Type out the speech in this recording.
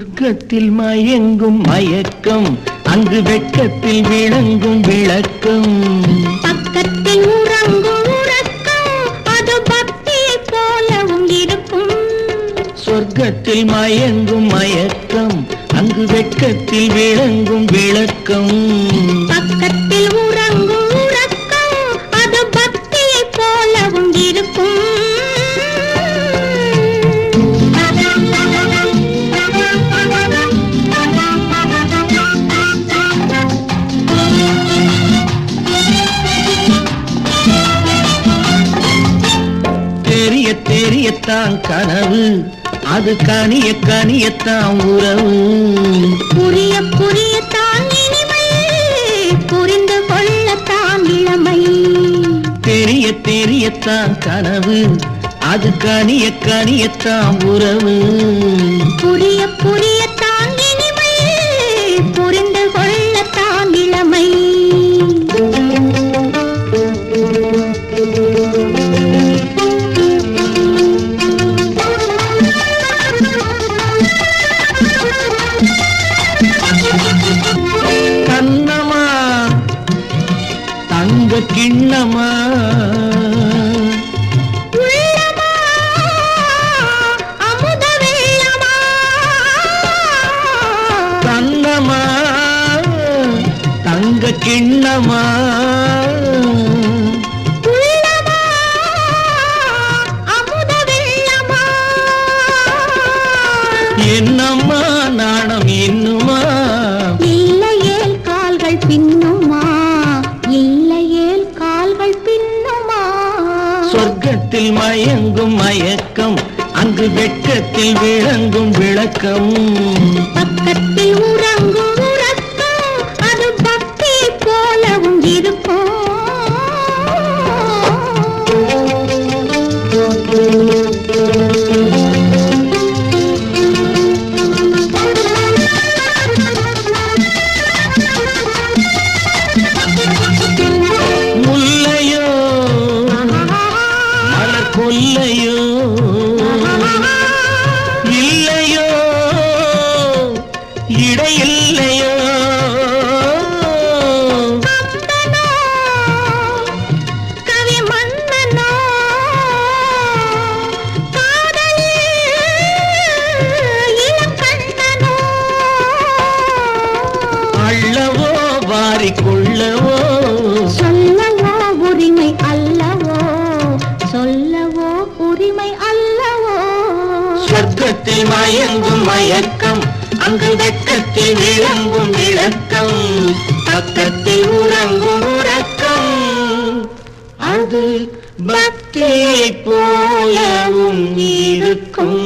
சொர்க்கத்தில் மயங்கும் மயக்கம், அங்கு வெட்கத்தில் விளங்கும் விளக்கம். பக்கத்தில் உறங்கும் உறக்கம், அது பக்தியை போலவும் இருக்கும். சொர்க்கத்தில் மயங்கும் மயக்கம், அங்கு வெட்கத்தில் விளங்கும் விளக்கம். பக்கத்தில் உறங்கும் உறக்கம், அது பக்தியை போலவும் இருக்கும். தெரியத்தான் கனவு, அது கனிய கனியத்தான் உறவு. புரிய புரியத்தான் இனிமை, புரிந்து கொள்ளத்தான் இளமை. தெரியத்தான் கனவு, அது கனிய கனியத்தான் உறவு. புரிய புரியத்தான் இனிமை, புரிந்து கொள்ளத்தான் இளமை. கண்ணமா தங்க கிண்ணமா, உள்ளமா அமுத வெள்ளமா. கண்ணமா தங்க கிண்ணமா, உள்ளமா அமுத வெள்ளமா. என்னம்மா நாணம் இன்னுமா, இல்லையேல் கால்கள் பின்னுமா, இல்லையேல் கால்கள் பின்னுமா. சொர்க்கத்தில் மயங்கும் மயக்கம், அங்கு வெட்கத்தில் விளங்கும் விளக்கம். பக்கத்தில் உறங்கும் உறக்கம், அது பக்தி போலவும் இருக்கும். முல்லையோ மலர் கொல்லையோ, இல்லையோ இடையில்லையோ. கம்பனோ, கவி மன்னனோ, காதலில் இளம் கண்ணனோ. அள்ளவோ வாரிக்கொள்ளவோ, சொல்லவோ உரிமை அல்லவோ, சொல்லவோ உரிமை அல்லவோ. சொர்க்கத்தில் மயங்கும் மயக்கம், அங்கு வெட்கத்தில் விளங்கும் விளக்கம். பக்கத்தில் உறங்கும் உறக்கம், அது பக்தியை போலவும் இருக்கும்.